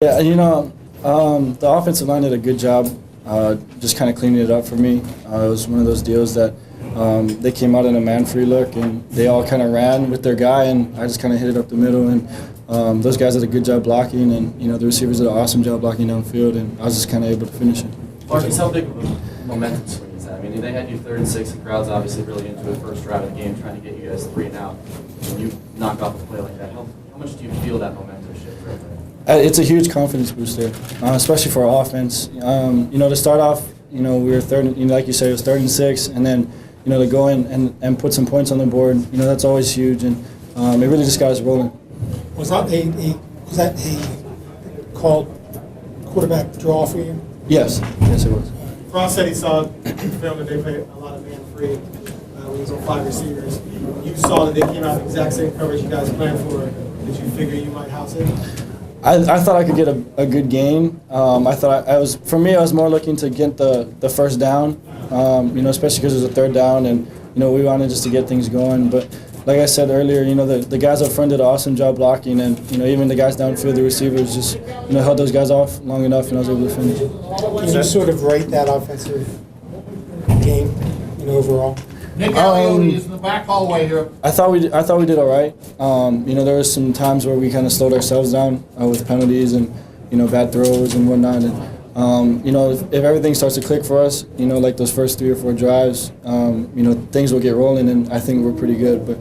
Yeah, the offensive line did a good job just kind of cleaning it up for me. It was one of those deals that they came out in a man-free look, and they all kind of ran with their guy, and I just kind of hit it up the middle. And those guys did a good job blocking, and the receivers did an awesome job blocking downfield, and I was just kind of able to finish it. Marcus, how big of a momentum swing is that? I mean, they had you 3rd and 6, the crowd's obviously really into it first drive of the game, trying to get you guys 3 and out. When you knock off a play like that, how much do you feel that momentum shift right there? It's a huge confidence booster, especially for our offense. To start off, we were third, like you said, it was 3rd and 6, and then, to go in and put some points on the board, that's always huge, and it really just got us rolling. Was that a called quarterback draw for you? Yes, it was. Frost said he saw film that they played a lot of man-free when he was on 5 receivers. You saw that they came out the exact same coverage you guys planned for. Did you figure you might house it? I thought I could get a good gain. I thought I was more looking to get the first down, especially because it was a 3rd down, and we wanted just to get things going. But like I said earlier, the guys up front did an awesome job blocking, and even the guys downfield, the receivers just held those guys off long enough, and I was able to finish. Can you sort of rate that offensive game, overall? Nick Mariota is in the back hallway here. I thought we did all right. There were some times where we kind of slowed ourselves down with penalties and bad throws and whatnot. And if everything starts to click for us, like those first 3 or 4 drives, things will get rolling, and I think we're pretty good. But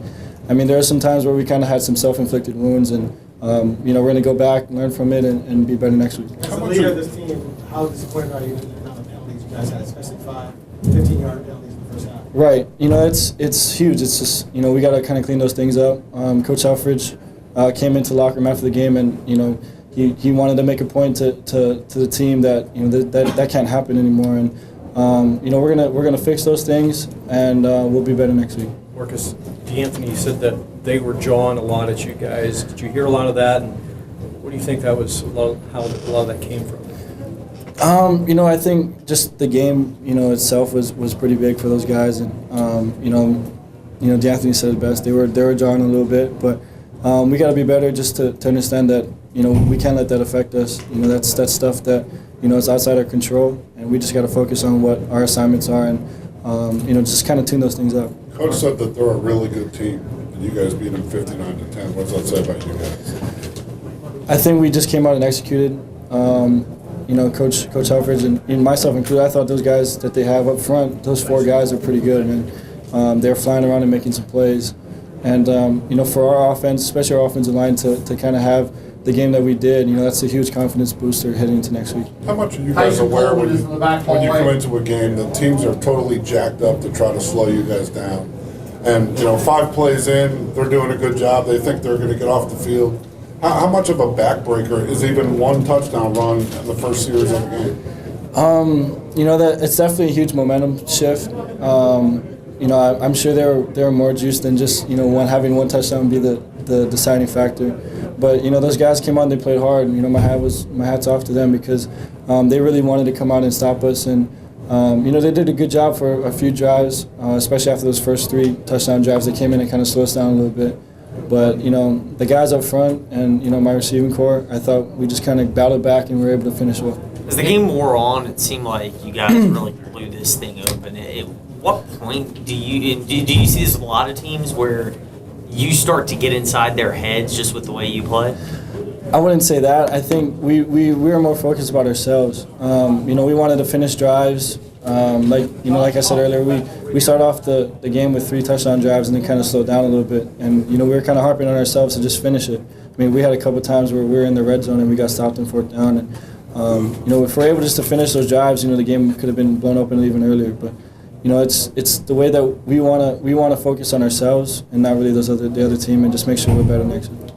there are some times where we kind of had some self-inflicted wounds, and we're going to go back, learn from it, and be better next week. As the leader of this team, how disappointed are you in the amount of penalties you guys had, especially 5 15-yard penalties in the first half? Right. It's huge. It's just, we got to kind of clean those things up. Coach Alfridge came into the locker room after the game, and, he wanted to make a point to the team that, that can't happen anymore. And, we're gonna fix those things, and we'll be better next week. Marcus, D'Anthony said that they were jawing a lot at you guys. Did you hear a lot of that? And what do you think that was, how a lot of that came from? I think just the game, itself was pretty big for those guys, and D'Anthony said it best. They were drawing a little bit, but we got to be better just to understand that we can't let that affect us. That's stuff that it's outside our control, and we just got to focus on what our assignments are, and just kind of tune those things up. Coach said that they're a really good team, and you guys beat them 59-10. What's that say about you guys? I think we just came out and executed. Coach Alfridge and myself included, I thought those guys that they have up front, those 4 guys are pretty good, and they're flying around and making some plays. And for our offense, especially our offensive line, to kind of have the game that we did, that's a huge confidence booster heading into next week. How much are you guys aware when you come into a game that teams are totally jacked up to try to slow you guys down? And 5 plays in, they're doing a good job. They think they're going to get off the field. How much of a backbreaker is even 1 touchdown run in the first series of the game? That it's definitely a huge momentum shift. I'm sure they were more juiced than just having 1 touchdown be the deciding factor. But those guys came out and they played hard. My hat's off to them because they really wanted to come out and stop us, and they did a good job for a few drives, especially after those first 3 touchdown drives. They came in and kind of slowed us down a little bit. But, the guys up front and, my receiving core, I thought we just kind of battled back and we were able to finish well. As the game wore on, it seemed like you guys really blew this thing open. At what point do you see this with a lot of teams where you start to get inside their heads just with the way you play? I wouldn't say that. I think we were more focused about ourselves. We wanted to finish drives. Like I said earlier, we started off the game with 3 touchdown drives and then kind of slowed down a little bit. And, we were kind of harping on ourselves to just finish it. We had a couple times where we were in the red zone and we got stopped in 4th down. And, if we're able just to finish those drives, the game could have been blown open even earlier. But, it's the way that we want to focus on ourselves and not really the other team, and just make sure we're better next week.